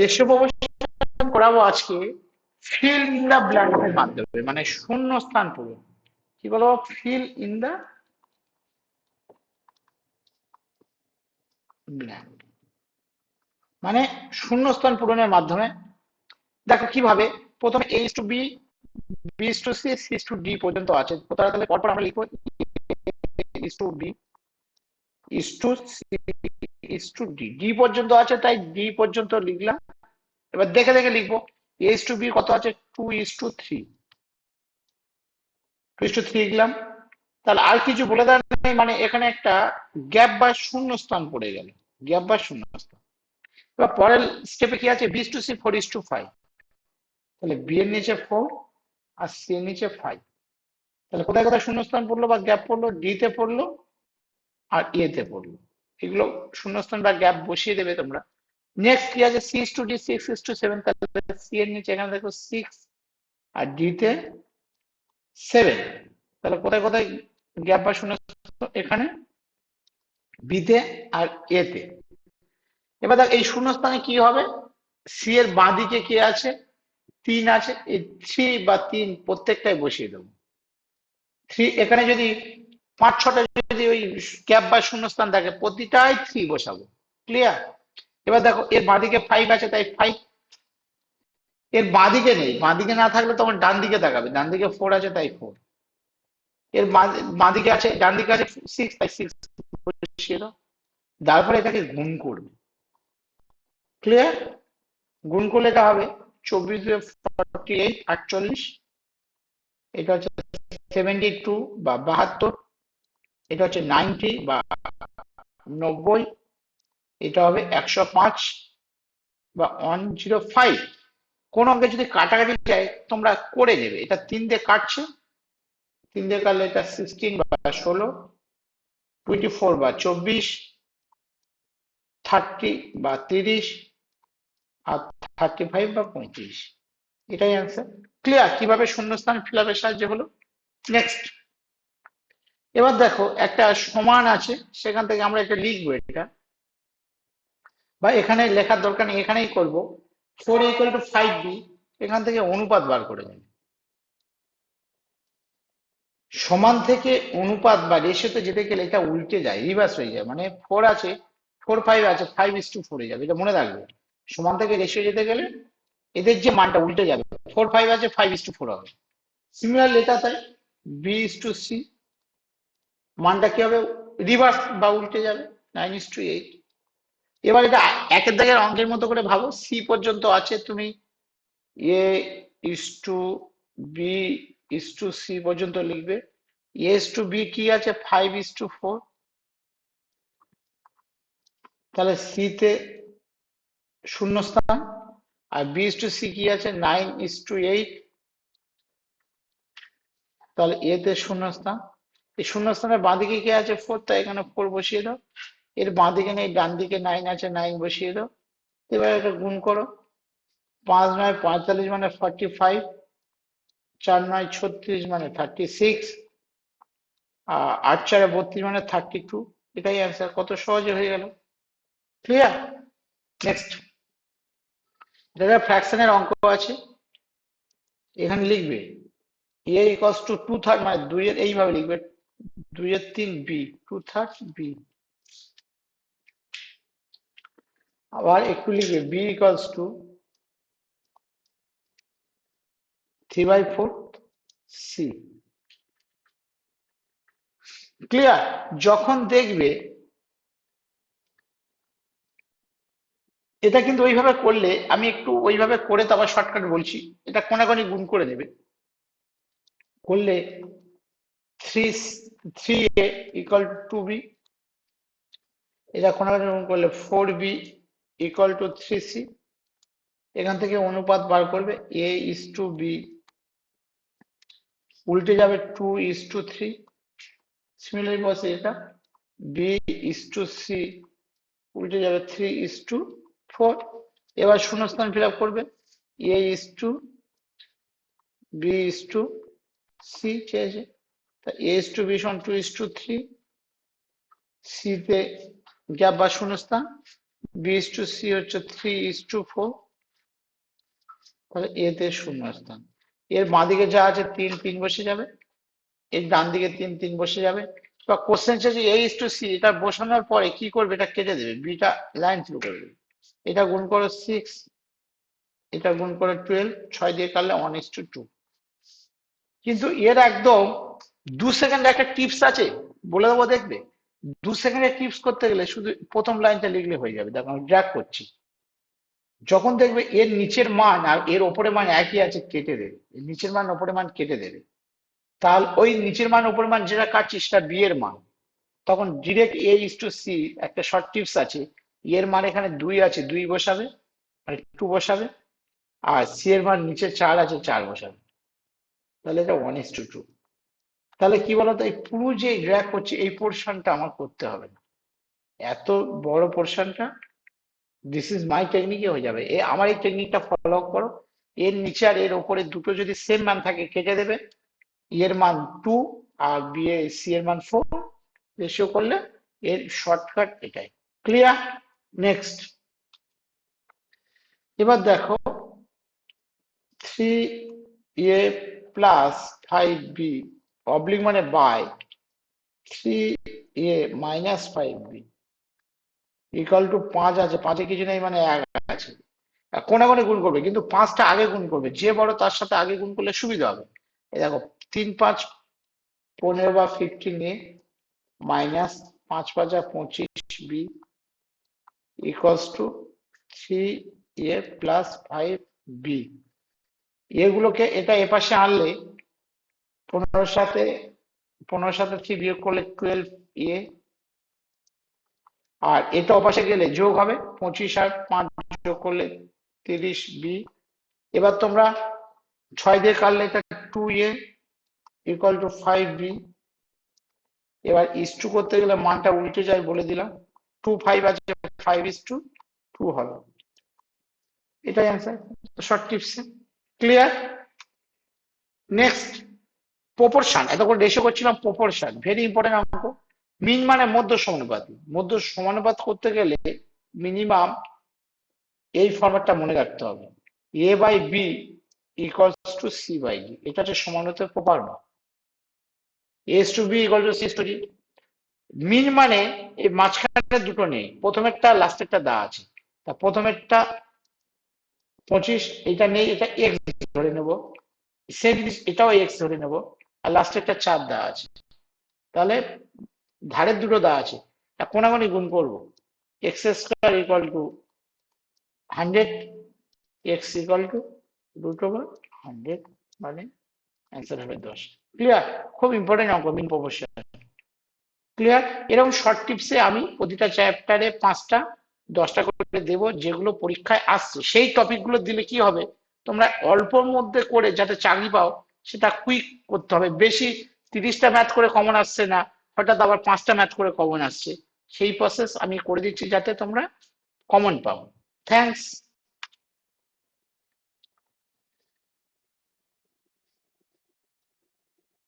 Ratio proportion করাবো আজকে fill in the ব্ল্যাঙ্কের মাধ্যমে, মানে শূন্য স্থান পূরণ। কি বলবো? ফিল ইন দা ব্ল্যাঙ্ক, মানে শূন্য স্থান পূরণের মাধ্যমে। দেখো কিভাবে, প্রথমে a is to b, b is to c, c is to d পর্যন্ত আছে, তাহলে পরপর আমরা লিখবো is to b is to c is to d, d পর্যন্ত আছে তাই d পর্যন্ত লিখলাম। এবার দেখে দেখে লিখবো, a is to b কত আছে, 2 is to 3, 2 is to 3 লিখলাম। তাহলে আর কিছু বলে দেওয়ার নেই, মানে এখানে একটা গ্যাপ বা শূন্য স্থান পড়ে গেল, গ্যাপ বা শূন্য স্থান। এবার পরের স্টেপে কি আছে, b is to c 4 is to 5, তাহলে b এর নিচে 4 আর c এর নিচে 5। তাহলে কোথায় কোথায় শূন্যস্থান পড়লো বা গ্যাপ পড়লো, ডি তে পড়লো আর এ তে পড়লো। এগুলো শূন্যস্থান বা গ্যাপ বসিয়ে দেবে তোমরা। নেক্সট কি আছে, C is to D 6 is to 7, তাহলে সি এর নিচে এখানে দেখো 6 আর ডি তে 7। তাহলে কোথায় কোথায় গ্যাপ বা শূন্যস্থান, এখানে বি তে আর এ তে। এবার দেখ এই শূন্যস্থানে কি হবে, সি এর বাঁ দিকে কি আছে, 3 আছে, এই 3 বা 3 প্রত্যেকটাই বসিয়ে দেবো। 3 এখানে যদি 5-6টা যদি ওই গ্যাপ বা শূন্যস্থান থাকে, প্রতিটাই 3 বসাবো। ক্লিয়ার? এবার দেখো এর বাঁদিকে 5 আছে তাই 5, এর বাঁদিকে নেই, বাঁদিকে না থাকলে তখন ডান দিকে তাকাবে, ডান দিকে 4 আছে তাই 4, এর বাঁদিকে আছে, ডান দিকে আছে 6 তাই 6 বসিয়ে দাও। তারপরে এটাকে গুণ করবে। ক্লিয়ার? গুণ করলে এটা হবে 24 48 48, এটা হচ্ছে 72 বা 72, এটা হচ্ছে 90 বা 90, এটা হবে 105 বা 105। কোন অঙ্কে যদি কাটাকাটি যায় তোমরা করে নেবে, এটা 3 দিয়ে কাটছে, 3 দিয়ে কাটলে এটা 16 বা 16, 24 বা 24, 30 বা 30 আর 35 বা 35। এটাই অ্যান্সার। ক্লিয়ার কিভাবে শূন্যস্থান ফিল আপের সাহায্যে হলো? নেক্সট, এবার দেখো একটা সমান আছে, সেখান থেকে আমরা এটা লিখবো, এটা বা এখানে লেখার দরকার নেই, এখানেই করব। 4 ইকুয়াল টু 5b, এখান থেকে অনুপাত বার করে নেব। সমান থেকে অনুপাত বা রেশিওতে যেতে গেলে এটা উল্টে যায়, রিভার্স হয়ে যায়, মানে 4 আছে, 4 5 আছে, 5 is to 4 হয়ে যাবে, এটা মনে রাখবে। সমান থেকে রেশিও যেতে গেলে এদের যে মানটা উল্টে যাবে, 4 5 আছে, 5 is to 4 হবে। সিমিলার লেখা তাই b is to c, মানটা কি হবে, রিভার্স বা উল্টে যাবে, 9 is to 8। এবার এটা একের দাগের অঙ্কের মতো করে ভাবো, সি পর্যন্ত আছে, তুমি A is to B is to C পর্যন্ত লিখবে। এ ইস টু বি কি আছে, 5 is to 4, তাহলে সি তে শূন্যস্থান। আর বি ইস টু সি কি আছে, 9 is to 8, তাহলে এ তে শূন্যস্থান। এই শূন্যস্থানের বাঁ দিকে কি আছে, 4, তাই এখানে 4 বসিয়ে দাও। এর বাঁ দিকে নেই, ডান দিকে 9 আছে, 9 বসিয়ে দাও। এবার এটা গুণ করো, 5 9 45 মানে 45, 4 9 36 মানে 36, 8 4 32 মানে 32। এটাই অ্যান্সার, কত সহজে হয়ে গেল। ক্লিয়ার? নেক্সট, এটা ফ্র্যাকশনের অঙ্ক আছে, এখানে লিখবে এ ইকুয়ালস টু 2/3, মানে 2 এর এইভাবে লিখবে, 2 এর 3 বি, 2/3 বি। আবার একটু লিখবে B equals to 3/4 C. Clear? যখন দেখবে এটা কিন্তু ওইভাবে করলে, আমি একটু ওইভাবে করে তারপর শর্টকাট বলছি, এটা কোনাকুনি গুণ করে নেবে, করলে 3a ইকুয়াল টু বি, এটা কোনাকুনি গুণ করলে 4b ইকুয়াল টু 3c। এখান থেকে অনুপাত বার করবে, a is to b উল্টে যাবে 2 is to 3, সিমিলারলি বসে এটা b is to c উল্টে যাবে 3 is to 4। এবার শূন্যস্থান ফিল আপ করবে, a is to b is to c চেয়েছে, তা a is to b সমান 2 is to 3, c তে গ্যাপ বা শূন্যস্থান, b is to c হচ্ছে 3 is to 4, তাহলে এতে শূন্যস্থান, এর বাঁদিকে যা আছে 3 3 বসে যাবে, এর ডান দিকে 3 3 বসে যাবে। বা কোশ্চেন চাইছে a is to c, এটা বসানোর পরে কি করবে, এটা কেটে দেবে, বিটা লাইন থ্রু করে দেবে। এটা গুণ করো 6, এটা গুণ করো 12, 6 দিয়ে কাটলে 1:2। কিন্তু এর একদম 2 সেকেন্ডে একটা টিপস আছে, বলে দেবো দেখবে। 2 সেকেন্ডে টিপস করতে গেলে শুধু প্রথম লাইনটা লিখলে হয়ে যাবে। দেখো আমি ড্র্যাগ করছি, যখন দেখবে এর নিচের মান আর এর ওপরের মান একই আছে, কেটে দেবে, এর নিচের মান ওপরের মান কেটে দেবে। তাহলে ওই নিচের মান উপরের মান যেটা কাটছি সেটা বি এর মান, তখন direct A is to C. একটা শর্ট টিপস আছে, এর মান এখানে 2 আছে, 2 বসাবে, মানে 2 বসাবে, আর সি এর মান নিচে 4 আছে, 4 বসাবে, তাহলে এটা 1:2। তাহলে কি বলতো, এই পুরো যে ড্র্যাগ করছি এই পোর্শনটা আমার করতে হবে না, এত বড় পোর্শনটা দিস ইজ মাই টেকনিকে হয়ে যাবে। আমার এই টেকনিকটা ফলো করো। এর নিচে আর এর উপরে দুটো যদি সেম মান থাকে কেটে দেবে, এর মান 2 আর বি এ সি এর মান 4, রেশিও করলে এর শর্টকাট এটাই। ক্লিয়ার? নেক্সট, এবার দেখো 3a প্লাস 5b অবলিক মানে by 3a minus 5b equal to 5 আছে, 5-এ কিছু নেই মানে 1 আছে। কোনে কোনে গুণ করবে, কিন্তু 5টা আগে গুণ করবে, যে বড় তার সাথে আগে গুণ করলে সুবিধা হবে। এই দেখো 3 5 15 বা 15a minus 5 5 25b equals to 3a plus 5b। এগুলোকে এটা এপাশে আনলে 15 সাথে 3 বিয়োগ করলে 12a, আর এটা ওপাশে গেলে যোগ হবে, 25 আর 5 যোগ করলে 30b। এবার তোমরা 6 দিয়ে কাটলে এটা 2a ইকুয়াল টু 5b। এবার ইস টু করতে গেলে মানটা উল্টে যায় বলে দিলাম, 2 5 আছে, 5:2 হবে। এটাই answer, short tips. Clear? Next, proportion. এতক্ষণ রেশিও করছিলাম, প্রপোর্শন ভেরি ইম্পর্টেন্ট অঙ্ক। মিন মানে মধ্য সমানুপাতি, মধ্য সমানুপাত করতে গেলে মিনিমাম এই ফরম্যাটটা মনে রাখতে হবে, A by B equals to C by D. এটা হচ্ছে সমানুপাতের প্রপার মান। Is to B equal to C to D. Mean মানে এই মাঝখানে দুটো নেই, প্রথমেরটা লাস্টেরটা দেওয়া আছে। তা প্রথমেরটা 25, এটা নেই, এটা এক্স ধরে নেব, সেম জিনিস এটাও এক্স ধরে নেব, আর লাস্টেরটা 4 দেওয়া আছে। তাহলে ধারের দুটো দেওয়া আছে, কোনাকুনি গুণ করবো, x square equal to 100, x equal to √100, মানে অ্যান্সার হবে 10। ক্লিয়ার? খুব ইম্পর্টেন্ট অঙ্ক, মিন প্রপোর্শন। ক্লিয়ার? এরকম শর্ট টিপসে আমি প্রতিটা চ্যাপ্টারে 5টা 10টা করে দেবো, যেগুলো পরীক্ষায় আসছে। সেই টপিকগুলো দিলে কি হবে, তোমরা অল্পর মধ্যে করে যাতে চাকরি পাও সেটা কুইক করতে হবে। বেশি 30টা ম্যাথ করে কমন আসছে না, হঠাৎ আবার 5টা ম্যাথ করে কমন আসছে, সেই প্রসেস আমি করে দিচ্ছি যাতে তোমরা কমন পাও। থ্যাংকস।